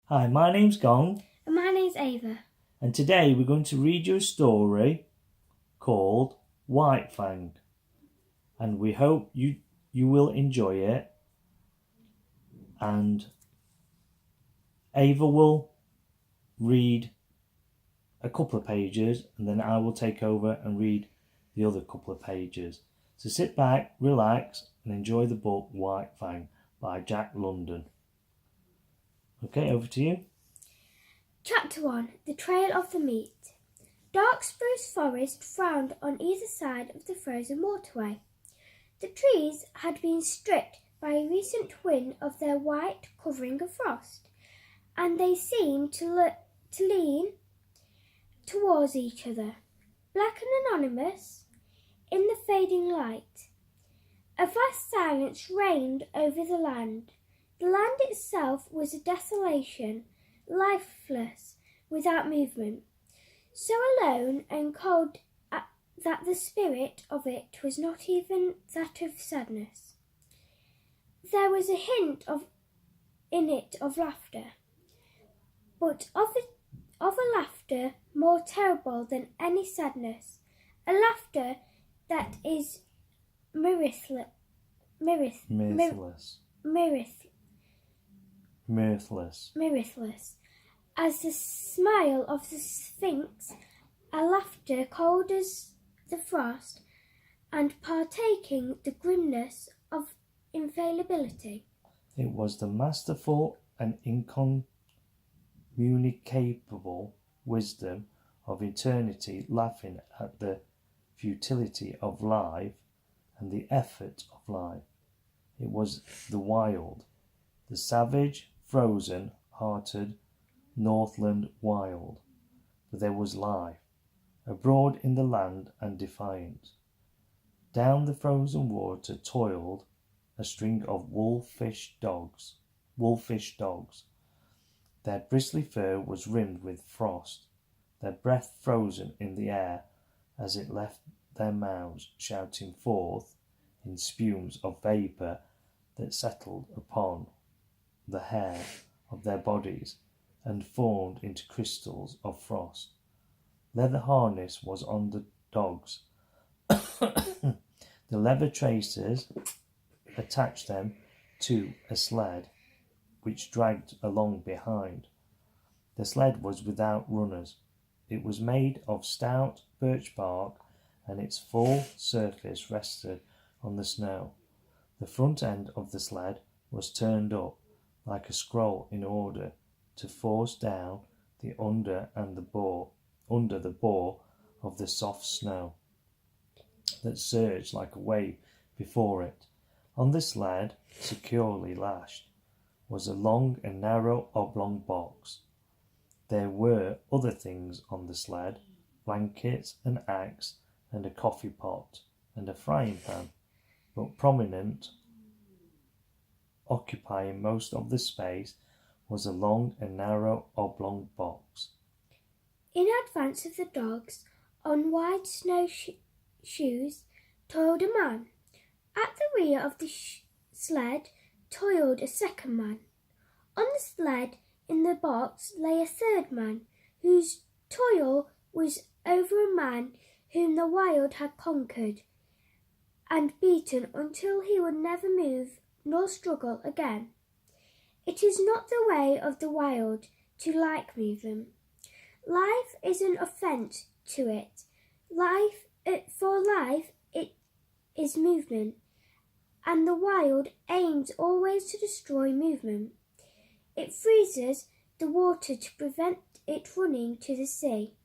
Hi, my name's Gong. And my name's Ava. And today we're going to read you a story called White Fang. And we hope you will enjoy it. And Ava will read a couple of pages and then I will take over and read the other couple of pages. So sit back, relax and enjoy the book White Fang by Jack London. Okay, over to you. Chapter 1. The Trail of the Meat. Dark spruce forest frowned on either side of the frozen waterway. The trees had been stripped by a recent wind of their white covering of frost, and they seemed to lean towards each other, black and anonymous in the fading light. A vast silence reigned over the land. The land itself was a desolation, lifeless, without movement, so alone and cold that the spirit of it was not even that of sadness. There was a hint in it of laughter, but of a laughter more terrible than any sadness, a laughter that is mirthless. As the smile of the Sphinx, a laughter cold as the frost, and partaking the grimness of infallibility. It was the masterful and incommunicable wisdom of eternity laughing at the futility of life and the effort of life. It was the wild, the savage, frozen-hearted Northland wild, but there was life, abroad in the land and defiant. Down the frozen water toiled a string of wolfish dogs. Their bristly fur was rimmed with frost, their breath frozen in the air as it left their mouths, shouting forth in spumes of vapour that settled upon the hair of their bodies and formed into crystals of frost. Leather harness was on the dogs. The leather tracers attached them to a sled which dragged along behind. The sled was without runners. It was made of stout birch bark and its full surface rested on the snow. The front end of the sled was turned up like a scroll in order to force down the under the bore of the soft snow that surged like a wave before it. On the sled, securely lashed, was a long and narrow oblong box. There were other things on the sled, blankets, an axe, and a coffee pot, and a frying pan, but prominent, occupying most of the space, was a long and narrow oblong box. In advance of the dogs, on wide snow shoes, toiled a man. At the rear of the sled toiled a second man. On the sled in the box lay a third man, whose toil was over a man whom the wild had conquered and beaten until he would never move nor struggle again. It is not the way of the wild to like movement. Life is an offence to it. For life it is movement, and the wild aims always to destroy movement. It freezes the water to prevent it running to the sea.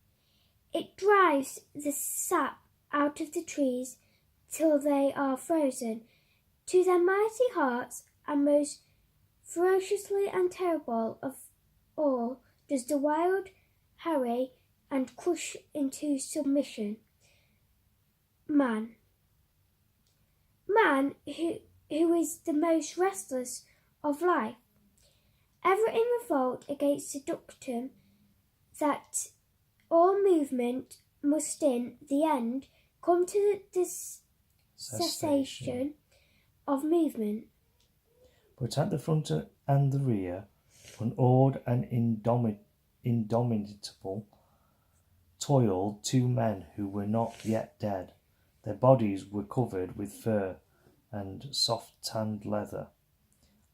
It drives the sap out of the trees till they are frozen to their mighty hearts, and most ferociously and terrible of all does the wild harry and crush into submission man, who is the most restless of life, ever in revolt against the dictum that all movement must in the end come to the cessation of movement. But at the front and the rear Unawed and indomitable toiled two men who were not yet dead. Their bodies were covered with fur and soft tanned leather.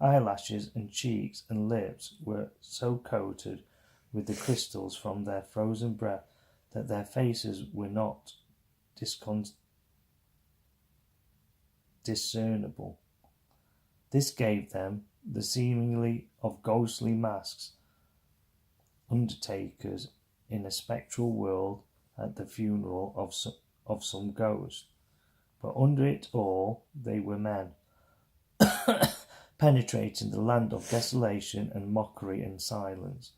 Eyelashes and cheeks and lips were so coated with the crystals from their frozen breath that their faces were not discernible. This gave them the seemingly of ghostly masks, undertakers in a spectral world at the funeral of some ghost. But under it all they were men, penetrating the land of desolation and mockery and silence,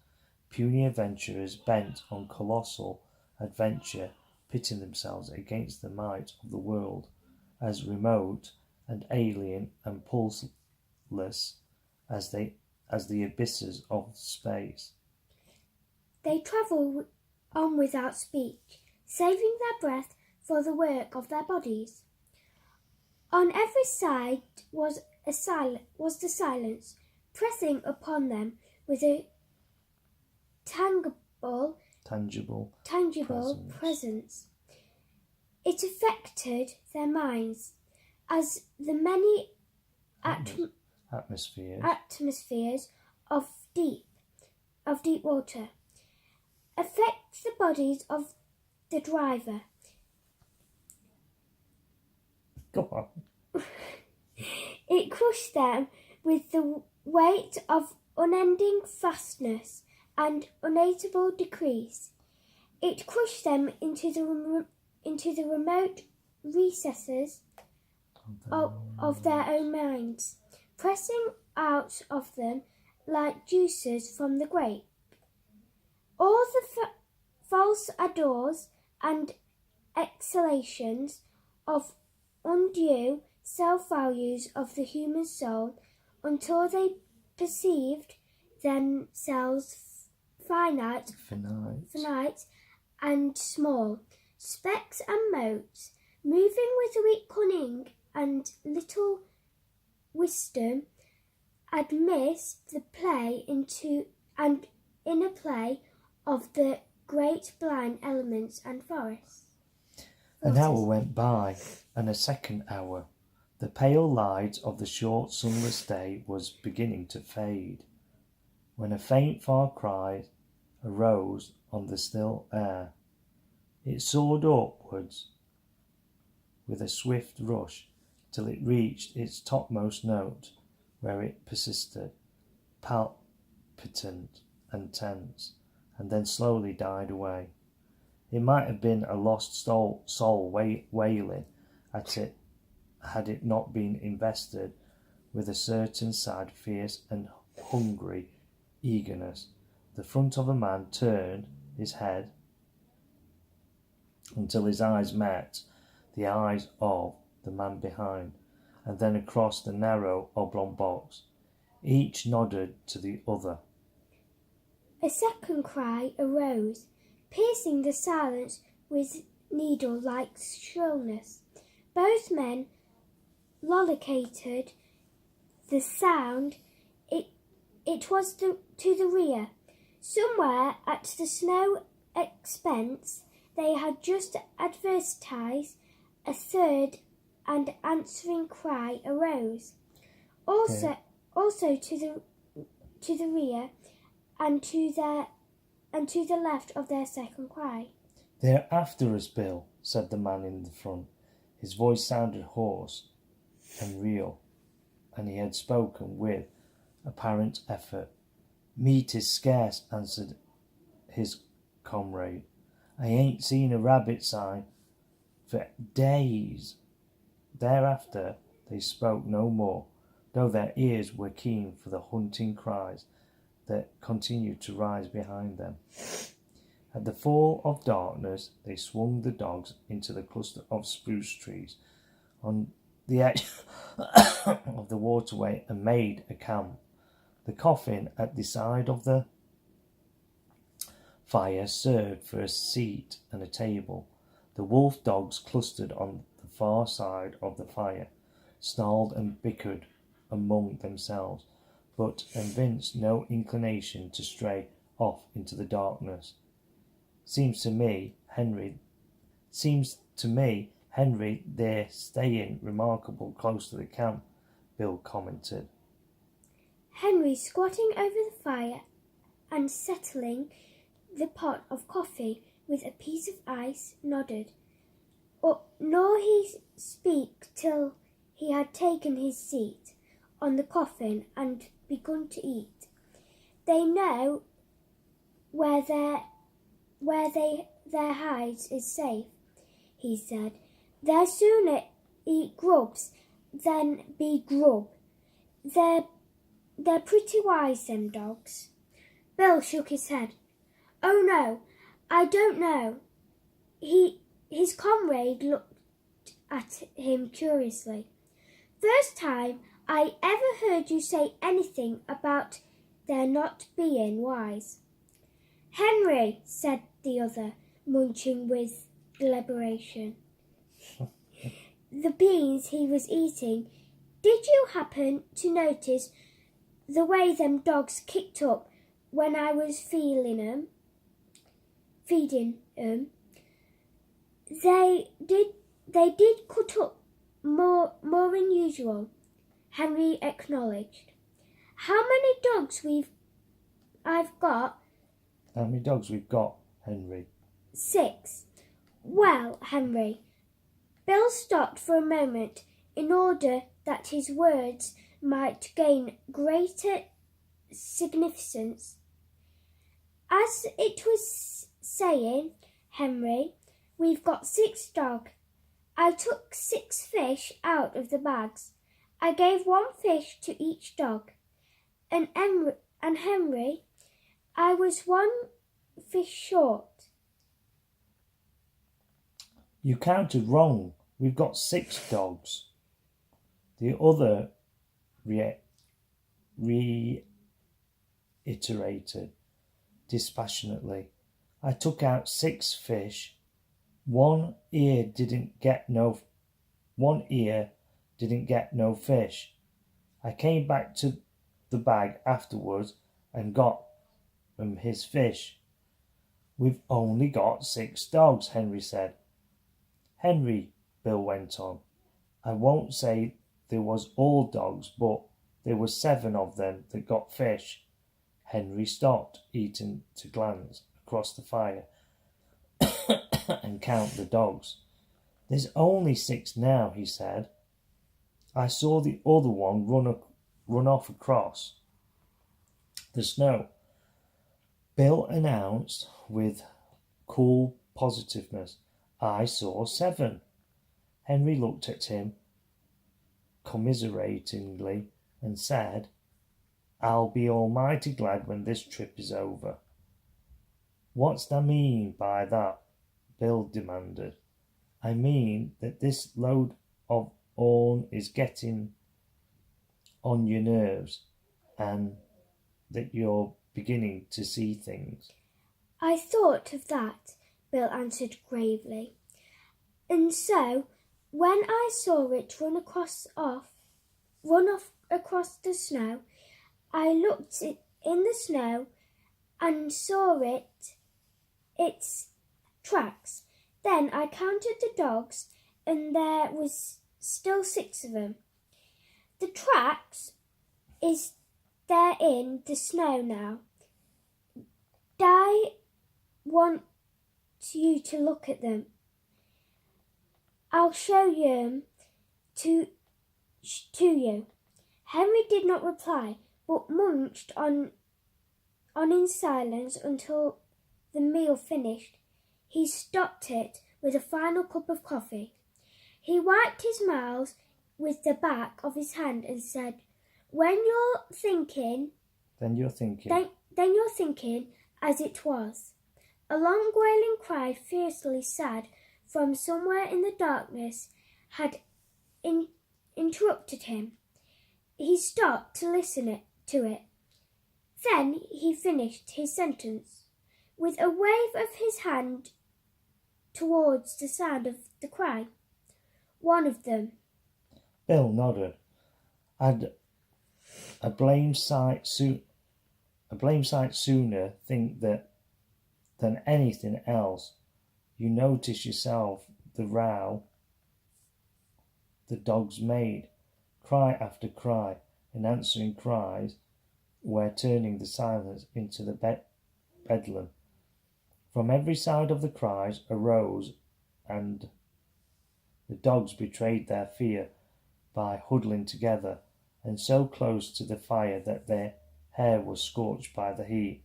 puny adventurers bent on colossal adventure, pitting themselves against the might of the world, as remote and alien and pulseless as the abysses of space. They travel on without speech, saving their breath for the work of their bodies. On every side was the silence, pressing upon them with a tangible presence. It affected their minds as the many atmospheres of deep water affect the bodies of the driver. Go on. It crushed them with the weight of unending vastness and unattainable decrease. It crushed them into the remote recesses of their own minds, pressing out of them like juices from the grape. All the false adors and exhalations of undue self-values of the human soul until they perceived themselves finite and small, specks and motes, moving with weak cunning and little wisdom, amidst the play inner play of the great blind elements and forests. An hour went by, and a second hour. The pale light of the short sunless day was beginning to fade, when a faint far cry arose on the still air. It soared upwards with a swift rush till it reached its topmost note, where it persisted, palpitant and tense, and then slowly died away. It might have been a lost soul wailing at it had it not been invested with a certain sad, fierce and hungry eagerness. The front of a man turned his head until his eyes met the eyes of the man behind, and then across the narrow oblong box. Each nodded to the other. A second cry arose, piercing the silence with needle-like shrillness. Both men located the sound. It was to the rear. Somewhere at the snow expanse they had just advertised a third and answering cry arose. Also to the rear and to the left of their second cry. "They're after us, Bill," said the man in the front. His voice sounded hoarse and real, and he had spoken with apparent effort. "Meat is scarce," answered his comrade. "I ain't seen a rabbit sign for days." Thereafter they spoke no more, though their ears were keen for the hunting cries that continued to rise behind them. At the fall of darkness, they swung the dogs into the cluster of spruce trees on the edge of the waterway and made a camp. The coffin at the side of the fire served for a seat and a table. The wolf dogs clustered on the far side of the fire, snarled and bickered among themselves, but evinced no inclination to stray off into the darkness. Seems to me, Henry, they're staying remarkable close to the camp, Bill commented. Henry, squatting over the fire and settling the pot of coffee with a piece of ice, nodded. Nor he speak till he had taken his seat on the coffin and begun to eat. They know where their hides is safe, he said. They'll sooner eat grubs than be grub. They're pretty wise, them dogs. Bill shook his head. Oh no, I don't know. His comrade looked at him curiously. First time I ever heard you say anything about their not being wise. Henry, said the other, munching with deliberation the beans he was eating, did you happen to notice the way them dogs kicked up when I was feeding 'em? They did cut up more than usual, Henry acknowledged. How many dogs I've got? How many dogs we've got, Henry? 6. Well, Henry. Bill stopped for a moment in order that his words might gain greater significance. As it was saying, Henry, we've got 6 dogs. I took 6 fish out of the bags. I gave 1 fish to each dog. And Henry, I was 1 fish short. You counted wrong. We've got 6 dogs. The other reiterated dispassionately. I took out 6 fish. One ear didn't get no fish. I came back to the bag afterwards and got his fish. We've only got 6 dogs, Henry said. Henry, Bill went on, I won't say there was all dogs, but there were 7 of them that got fish. Henry stopped eating to glance across the fire and count the dogs. There's only 6 now, he said. I saw the other one run off across the snow. Bill announced with cool positiveness. I saw 7. Henry looked at him commiseratingly and said, I'll be almighty glad when this trip is over. What's that mean by that? Bill demanded. I mean that this load of ourn is getting on your nerves and that you're beginning to see things. I thought of that, Bill answered gravely. And so, when I saw it run off across the snow, I looked in the snow and saw its tracks. Then I counted the dogs, and there was still 6 of them. The tracks they're in the snow now. I want you to look at them. I'll show them to you. Henry did not reply, but munched on in silence until the meal finished. He stopped it with a final cup of coffee. He wiped his mouth with the back of his hand and said, Then you're thinking as it was. A long wailing cry, fiercely sad, from somewhere in the darkness had interrupted him. He stopped to listen to it. Then he finished his sentence with a wave of his hand towards the sound of the cry. One of them. Bill nodded. a blame sight sooner think that than anything else. You notice yourself the row the dogs made, cry after cry, and answering cries were turning the silence into the bedlam. From every side of the cries arose, and the dogs betrayed their fear by huddling together and so close to the fire that their hair was scorched by the heat.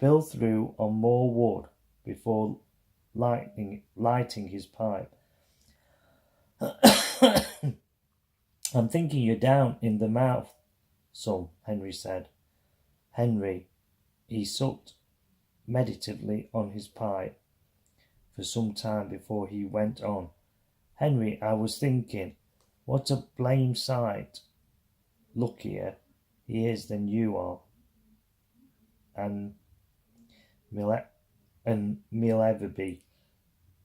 Bill threw on more wood before lighting his pipe. I'm thinking you're down in the mouth, son, Henry said. Henry, he sucked meditatively on his pipe for some time before he went on. Henry, I was thinking, what a blame sight luckier he is than you are, and me'll ever be.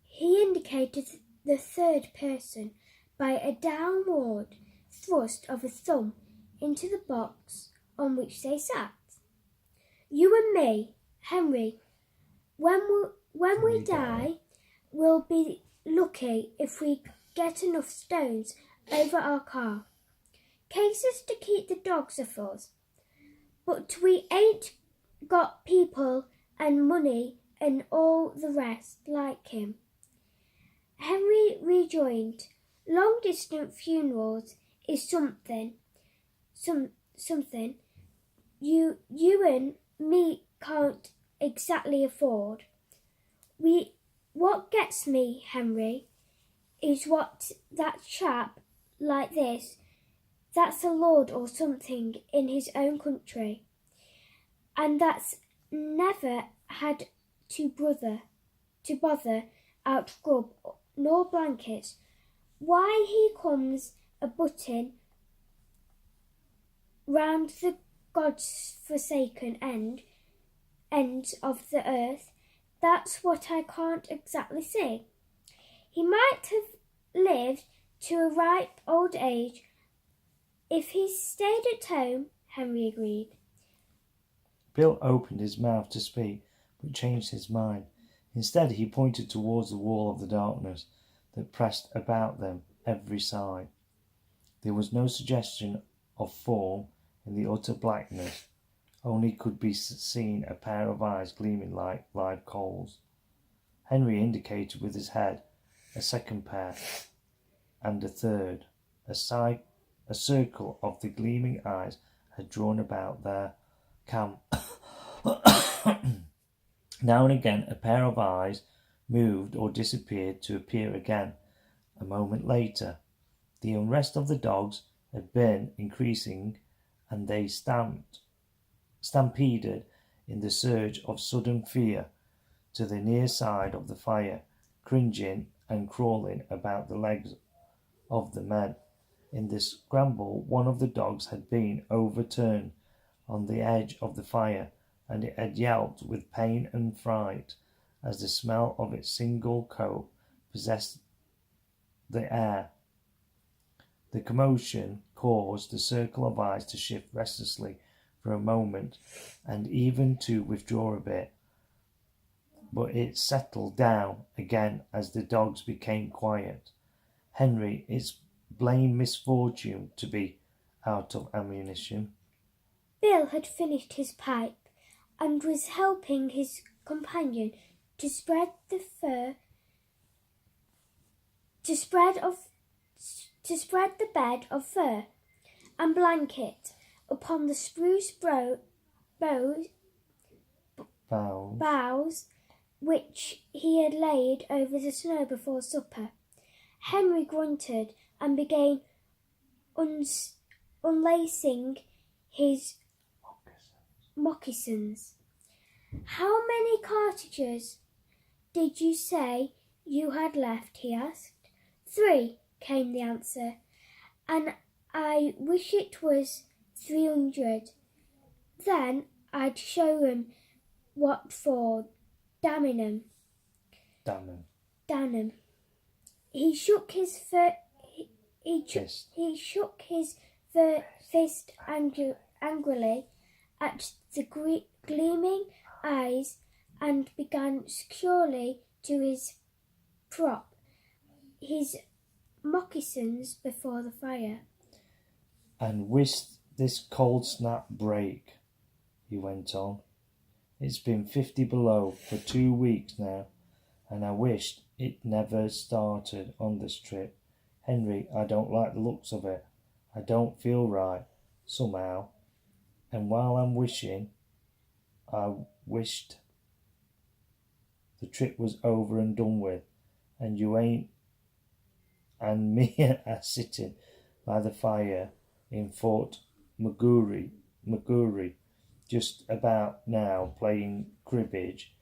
He indicated the third person by a downward thrust of a thumb into the box on which they sat. You and me, Henry, when we die, we'll be lucky if we get enough stones over our car. Cases to keep the dogs off us. But we ain't got people and money and all the rest like him. Henry rejoined, long-distance funerals is something you and me can't exactly afford. What gets me, Henry, is what that chap like this, that's a lord or something in his own country, and that's never had to bother out grub nor blankets. Why he comes a butting round the God's forsaken ends of the earth, that's what I can't exactly say. He might have lived to a ripe old age if he stayed at home, Henry agreed. Bill opened his mouth to speak, but changed his mind. Instead, he pointed towards the wall of the darkness that pressed about them every side. There was no suggestion of form in the utter blackness, only could be seen a pair of eyes gleaming like live coals. Henry indicated with his head a second pair, and a third. A circle of the gleaming eyes had drawn about their camp. Now and again a pair of eyes moved or disappeared to appear again a moment later. The unrest of the dogs had been increasing, and they stampeded in the surge of sudden fear to the near side of the fire, cringing and crawling about the legs of the men. In the scramble, one of the dogs had been overturned on the edge of the fire, and it had yelped with pain and fright as the smell of its single coat possessed the air. The commotion caused the circle of eyes to shift restlessly for a moment, and even to withdraw a bit, but it settled down again as the dogs became quiet. Henry, it's blame misfortune to be out of ammunition. Bill had finished his pipe and was helping his companion to spread the bed of fur and blanket upon the spruce boughs which he had laid over the snow before supper. Henry grunted and began unlacing his moccasins. How many cartridges did you say you had left? He asked. 3, came the answer, and I wish it was 300. Then I'd show 'em what for, damn 'em. Damn 'em. He shook his fist angrily at the gleaming eyes and began securely to his prop his moccasins before the fire. "And wish this cold snap break," he went on. "It's been 50 below for 2 weeks now, and I wished it never started on this trip. Henry, I don't like the looks of it. I don't feel right, somehow. And while I'm wishing, I wished the trip was over and done with, and you ain't and me are sitting by the fire in Fort McGurry, just about now playing cribbage.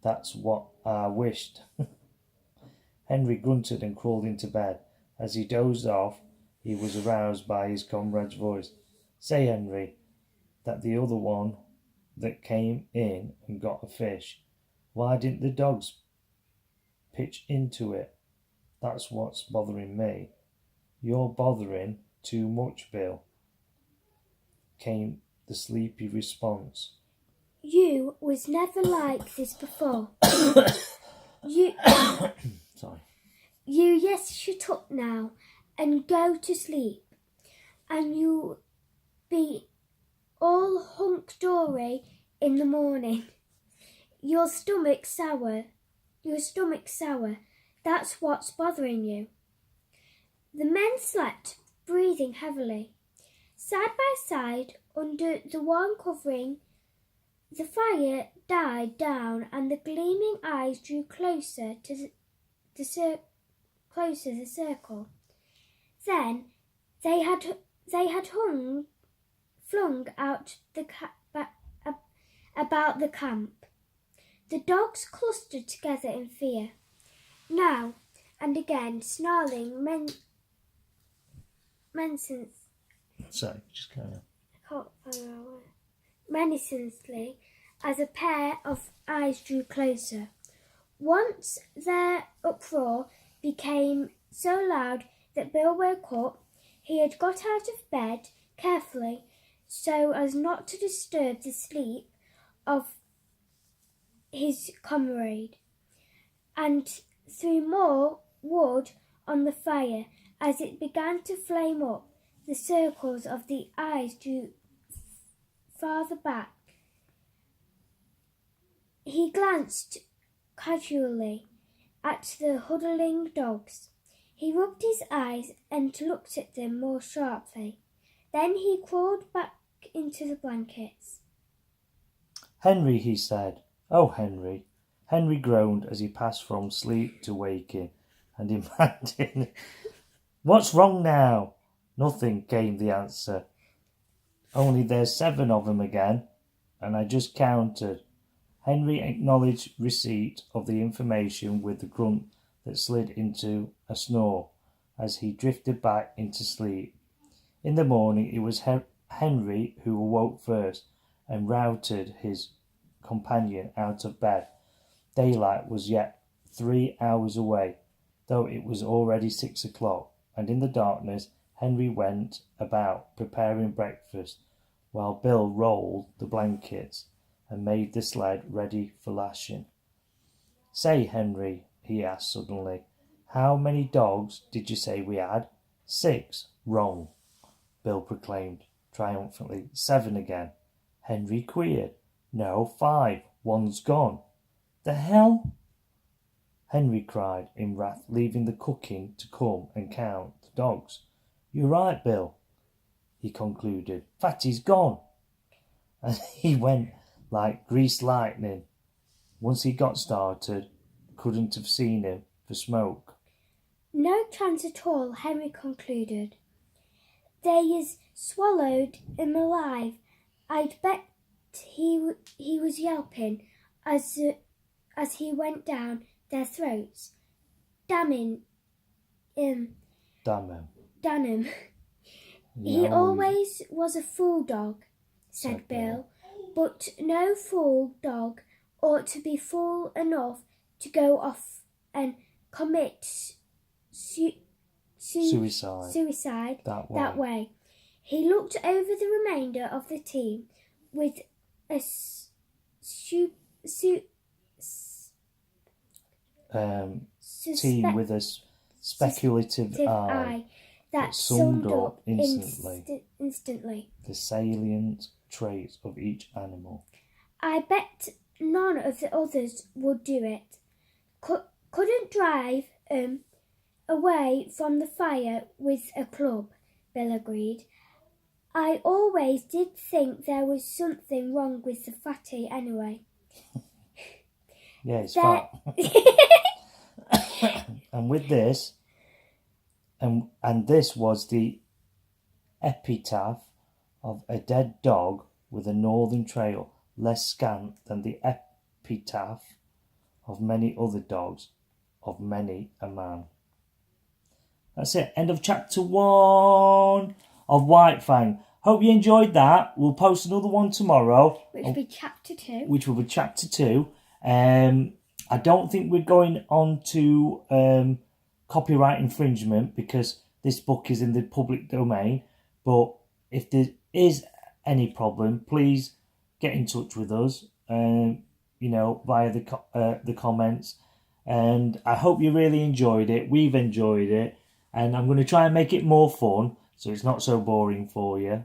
That's what I wished." Henry grunted and crawled into bed. As he dozed off, he was aroused by his comrade's voice. "Say, Henry, that the other one that came in and got a fish, why didn't the dogs pitch into it? That's what's bothering me." "You're bothering too much, Bill," came the sleepy response. "You was never like this before." You Sorry. You yes, shut up now and go to sleep, and you'll be all hunky-dory in the morning. Your stomach's sour. That's what's bothering you." The men slept, breathing heavily. Side by side, under the warm covering, the fire died down and the gleaming eyes drew closer to the circle. Then they had flung out about the camp. The dogs clustered together in fear, now and again snarling menacingly as a pair of eyes drew closer. Once their uproar became so loud that Bill woke up. He had got out of bed carefully so as not to disturb the sleep of his comrade, and threw more wood on the fire. As it began to flame up, the circles of the eyes drew farther back. He glanced casually at the huddling dogs. He rubbed his eyes and looked at them more sharply. Then he crawled back into the blankets. "Henry," he said. "Oh, Henry." Henry groaned as he passed from sleep to waking, and imagined, "What's wrong now?" "Nothing," came the answer. "Only there's 7 of 'em again, and I just counted." Henry acknowledged receipt of the information with the grunt that slid into a snore as he drifted back into sleep. In the morning it was Henry who awoke first and routed his companion out of bed. Daylight was yet 3 hours away, though it was already 6 o'clock, and in the darkness Henry went about preparing breakfast while Bill rolled the blankets and made the sled ready for lashing. "Say, Henry," he asked suddenly, "how many dogs did you say we had?" "6. "Wrong," Bill proclaimed triumphantly. 7 again. Henry queried. "No, 5. One's gone." "The hell?" Henry cried in wrath, leaving the cooking to come and count the dogs. "You're right, Bill," he concluded. "Fatty's gone." And he went like greased lightning. Once he got started, couldn't have seen him for smoke. "No chance at all," Henry concluded. "They is swallowed him alive. I'd bet he was yelping as he went down their throats. Damn him. Damn He No, always was a fool dog," said Bill. "But no fool dog ought to be fool enough to go off and commit suicide That way. that way. He looked over the remainder of the team with a team with a speculative eye that summed summed up up instantly the salient traits of each animal. I bet none of the others would do it. Couldn't drive away from the fire with a club, Bill agreed. I always did think there was something wrong with the fatty anyway. Yeah, it's fat. And with this, and this was the epitaph of a dead dog with a northern trail, less scant than the epitaph of many other dogs, of many a man. That's it. End of chapter 1 of White Fang. Hope you enjoyed that. We'll post another one tomorrow. Which will be chapter 2. Which will be chapter 2. I don't think we're going on to copyright infringement because this book is in the public domain. But if there is any problem, please get in touch with us. Via the comments. And I hope you really enjoyed it. We've enjoyed it. And I'm going to try and make it more fun so it's not so boring for you.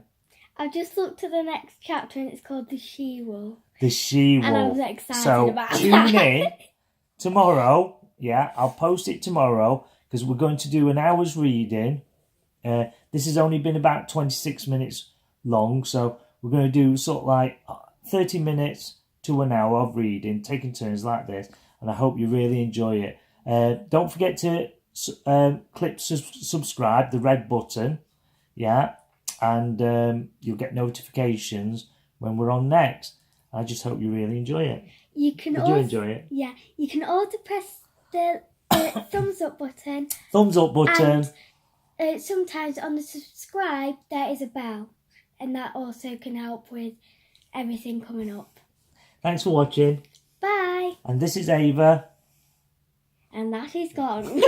I've just looked at the next chapter and it's called The She-Wolf. The She-Wolf. And I was excited about that. So tune in tomorrow. Yeah, I'll post it tomorrow because we're going to do an hour's reading. This has only been about 26 minutes long. So we're going to do sort of like 30 minutes to an hour of reading, taking turns like this. And I hope you really enjoy it. Don't forget to click subscribe, the red button, yeah, and you'll get notifications when we're on next. I just hope you really enjoy it. Did you enjoy it? Yeah, you can also press the thumbs up button. Thumbs up button. And sometimes on the subscribe there is a bell, and that also can help with everything coming up. Thanks for watching. Bye. And this is Ava. And that is Gong.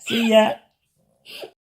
See ya.